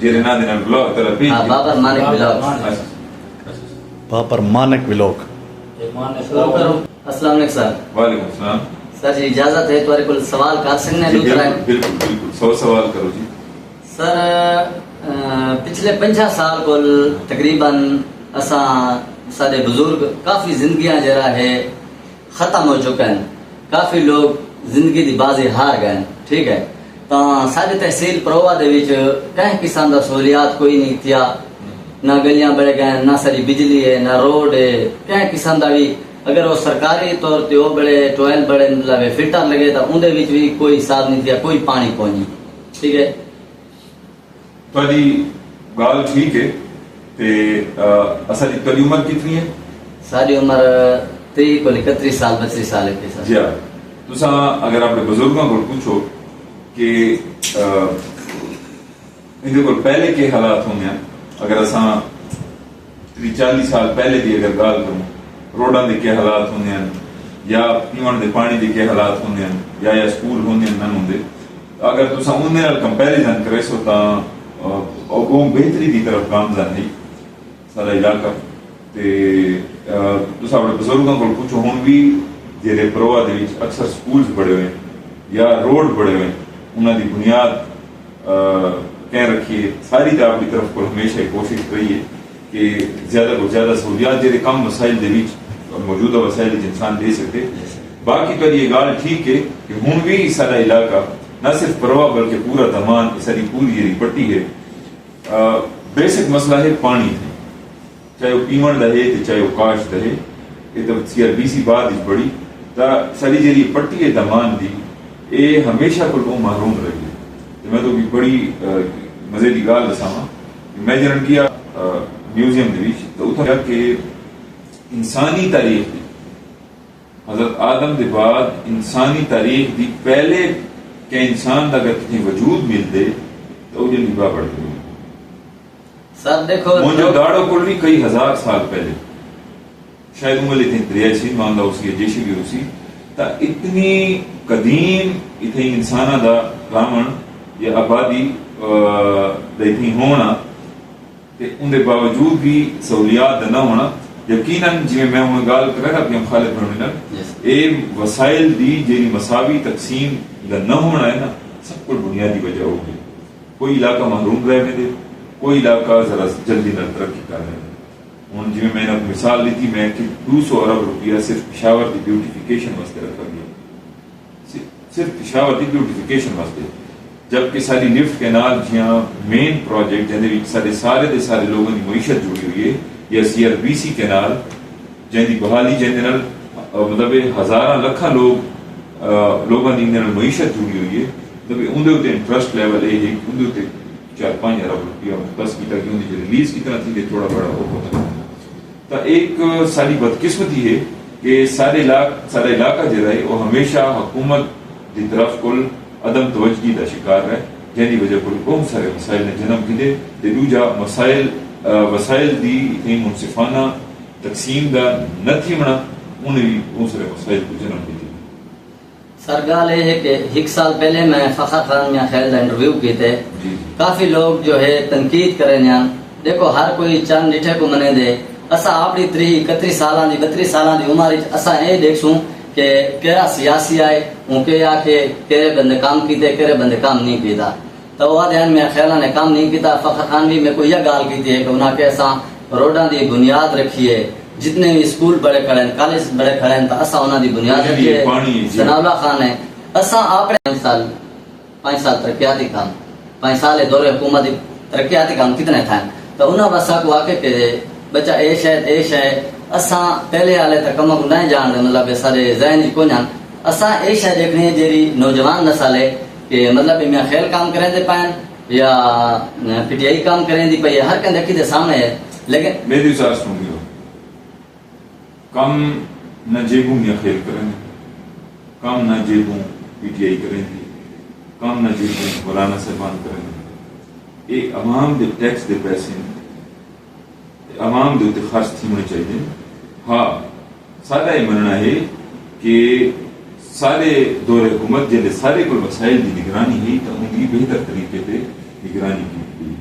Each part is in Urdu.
جیرے نا دینا بلاگ ترہ پیج ہاں بابر مانک بلاگ. بابر مانک ولاگ. السلام علیکم سر. وعلیکم السلام. سر جی اجازت ہے تمہارے کو سوال کر سکتے ہیں؟ بالکل بالکل 100 سوال کرو جی. سر پچھلے 50 سال کو تقریباً اساں سارے بزرگ کافی زندگیاں جرا ہے ختم ہو چکے ہیں. کافی لوگ زندگی دی بازی ہار گئے. ٹھیک ہے. تو ساری تحصیل پروا دے وچ کہیں قسم دا سہولیات کوئی نہیں تھیا. نہ گلیاں بڑے گئے، نہ ساری بجلی ہے، نہ روڈ ہے. کہیں قسم دا بھی اگر وہ سرکاری طور تے وہ بڑے ٹوائل بڑے مطلب فلٹر لگے تو اندر وچ بھی کوئی حساب نہیں تھیا، کوئی پانی پہنچی. ٹھیک ہے. تھوڑی گال ٹھیک ہے. تے اصل تھوڑی عمر کتنی ہے؟ ساری عمر 30 کو 31 سال 32 سال ہے. جی ہاں. تساں اگر اپنے بزرگوں کو پوچھو کہ ان کو پہلے کے حالات ہوں گے، اگر اساں 30-40 سال پہلے دی اگر گال کروں، روڈاں دے کے حالات ہوں گے یا پیون دے پانی دے کے حالات ہوں گے یا سکول ہوں گے نہ ہوں گے، اگر تساں ان نال کمپیریزن کرے سو تاں وہ بہتری دی طرف گامزن نہیں سارا علاقہ. تے تساں اپنے بزرگوں کو پوچھو ہن بھی جیرے پروا دے وچ اکثر سکولز بڑے ہوئے یا روڈ بڑے ہوئے، انہاں دی بنیاد کہہ رکھیے ساری طرف کی طرف کو ہمیشہ کوشش کری ہے کہ زیادہ کو زیادہ سہولیات جیرے کم وسائل دے وچ موجودہ وسائل وچ انسان دے سکے. باقی تو یہ گال ٹھیک ہے کہ ہن بھی سارا علاقہ نہ صرف پروا بلکہ پورا دمان ساری پوری جیری پٹی ہے بیسک مسئلہ ہے پانی ہے، چاہے وہ پیون رہے تو چاہے وہ کاشت رہے. یہ تو CRBC بعد ہی بڑی تا ساری جیری پٹی ہے دمان دی یہ ہمیشہ کو محروم رہی ہے. میں تو بڑی مزے کی گال دساں میں جنن کیا میوزیم دے وچ تو اتھا کہ انسانی تاریخ دی حضرت آدم دے بعد انسانی تاریخ دی پہلے کہ انسان دا اگر کتنی وجود مل دے تو وہ جن نبا پڑھ دے. سر دیکھو جو داڑوں کو بھی کئی ہزار سال پہلے شاید عمر اتنی دریاچی ماندہ اسی جیشی بھی اسی تا اتنی قدیم اتنی انسانہ دا رامن یا آبادی دا اتنی ہونا کہ ان دے باوجود بھی سہولیات نہ ہونا. یقیناً جی میں ہوں گال کر رہا اپنے خالد بھرمنر اے وسائل دی جیری مساوی تقسیم دا نہ ہونا ہے نا سب کو بنیادی وجہ ہوگی. کوئی علاقہ محروم رہنے دے، کوئی علاقہ ذرا جلدی نہ ترقی کر رہے ہیں. ہوں جی میں نے مثال لی تھی میں کہ 200 ارب روپیہ صرف پشاور کی بیوٹیفیکیشن واسطے رکھا گیا، صرف پشاور کی بیوٹیفیکیشن واسطے. جبکہ ساری لفٹ کینال جہاں مین پروجیکٹ جہاں سارے دے سارے لوگوں کی معیشت جڑی ہوئی ہے یا CRBC کینال جہاں کی بحالی جہاں مطلب ہزاراں لکھاں لوگوں کی معیشت جڑی ہوئی ہے. مطلب اندر انٹرسٹ لیول یہ ہے کہ اندر 4-5 ارب روپیہ مختص کیا کہ اندر ریلیز کتنا تھی تھوڑا بڑا وہ ہوتا ہے. تو ایک ساری بدقسمتی ہے کہ سارے علاقہ جو ہے وہ ہمیشہ حکومت کی طرف کو عدم توجہی کا شکار ہے جن کی وجہ کو بہت سارے مسائل نے جنم کیے. دوجا وسائل دی اتنی منصفانہ تقسیم دا نہ تھیمنا انہیں بھی بہت سارے مسائل کو جنم دیتے. سر گال یہ ہے کہ 1 سال پہلے میں فخر خان میاں خیل کا انٹرویو کیے تھے. کافی لوگ جو ہے تنقید کریں یا دیکھو ہر کوئی چند ڈٹھے کو منے دے. اسا اپنی 31 سالاں دی 32 سالاں دی عمر اسا یہ دیکھوں کہ کہڑا سیاسی آئے ان کے آ کے کہڑے بندے کام کیتے کہڑے بندے کام نہیں کیتا. تو وہ دھیان میں خیال نے کام نہیں کیتا. فخر خان بھی میں کو یہ گال کی تھی کہ انہاں کے اسا روڈاں دی بنیاد رکھیے، جتنے بھی اسکول بڑے کھڑے ہیں کالج بڑے کھڑے ہیں تو اسا انہاں دی بنیاد رکھیے. ثناء اللہ خان ہے اسا اپنے 5 سال ترقیاتی کام 5 سال دور حکومت دی ترقیاتی کام کتنے تھے تو انہاں بسا کو آ کے بچہ اے شے اسا پہلے والے تک کم کو نہیں جان دے مطلب سارے ذہن کو جان اسا اے شے دیکھنے جیری نوجوان نسل ہے کہ مطلب میں خیل کام کریں دے پائیں یا PTI کام کریں دی پئی ہر کن دیکھی دے سامنے ہے. لیکن میری ساس سن گیا کم نہ جیبوں یا خیل کریں کم نہ جیبوں PTI کریں دی کم نہ جیبوں مولانا صاحبان کریں دی. یہ عوام دے ٹیکس دے پیسے عوام دے خرچ تھینے چاہیے. ہاں سارا یہ مننا ہے کہ سارے دور حکومت جلد سارے کو وسائل کی نگرانی ہے تو ان کی بہتر طریقے سے نگرانی کی.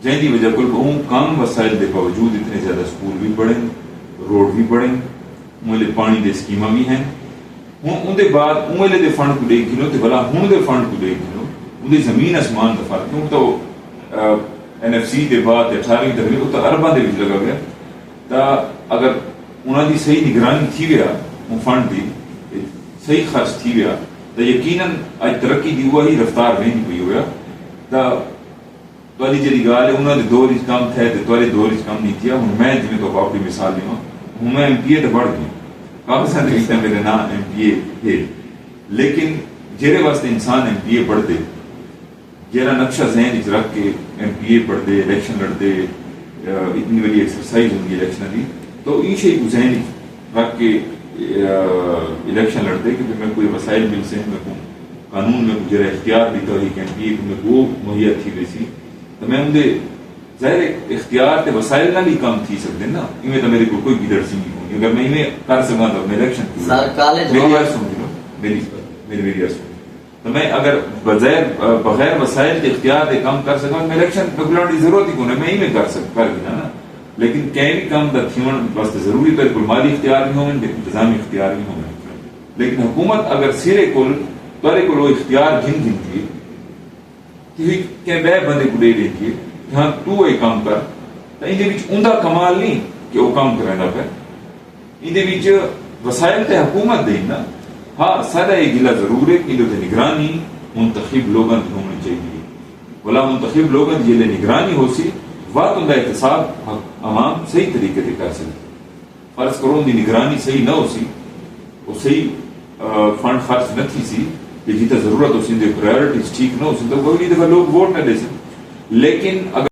جن کی وجہ کو کم وسائل کے باوجود اتنے زیادہ سکول بھی بڑے روڈ بھی بڑے ان پانی کے سکیما بھی ہیں ہوں اندر بعد ان کے فنڈ کو دیکھ گنو تو بلا ہوں کے فنڈ کو دیکھ گنو ان زمین آسمان کا فرق کیوں تو NFC کے بعد 18ویں تقریب تو ارباں کے لگا گیا تو اگر انہوں کی صحیح نگرانی تھی گیا وہ فنڈ کی صحیح خرچ تھی گیا تو یقیناً اج ترقی کی وہی رفتار وہی پی ہوا تو جی گال ہے انہوں نے دور کم تھے تو دور کم نہیں کیا ہوں میں جی تو اپنی مثال دوں ہوں میں MPA تو بڑھ گئی کافی سارے میرے نام MPA ہے لیکن جہے واسطے انسان MPA پڑھتے جہاں نقشہ ذہن رکھ کے MPA پڑھتے الیکشن لڑتے اتنی بڑی ایکسرسائز ہوتی ہے الیکشن کی تو یہ شے کو ذہن رکھ کے الیکشن لڑتے کہ میں کوئی وسائل مل سے میں کو قانون میں جرا اختیار دیتا ہی کہ MPA کو میں وہ مہیا تھی ویسی تو میں اندر ظاہر اختیار تے وسائل نہ بھی کم تھی سکتے نا میں تو میرے کو کوئی گدڑ سی نہیں ہونی اگر میں کر سکا تو میں الیکشن سر کالج میری تو میں اگر بغیر وسائل کے اختیار کے کام کر سکا میں الیکشن بلانے کی ضرورت ہی کون ہے میں کر سکتا کر گیا نا لیکن کہیں بھی کام کا تھیون واسطے ضروری بالکل مالی اختیار نہیں ہوئے انتظامی اختیار نہیں ہوئے لیکن حکومت اگر سرے کو تارے کو اختیار گن گنتی ہے کہ بے بندے کو دے دیتی ہے کہ ہاں تو یہ کام کر تو اندر کمال نہیں کہ وہ کام کرنا پہ اندر وسائل تے حکومت دینا ہاں سارا یہ گلا ضرور ہے کہ نگرانی منتخب لوگوں کی ہونی چاہیے بلا منتخب لوگوں کی جیلے نگرانی ہو سی وقت ان کا احتساب عوام صحیح طریقے سے کر سکے فرض کرو ان کی نگرانی صحیح نہ ہو سی وہ صحیح فنڈ خرچ نہ تھی سی جتنا ضرورت ہو سی پرائرٹیز ٹھیک نہ ہو سی تو وہی دفعہ لوگ ووٹ نہ دے سکتے لیکن اگر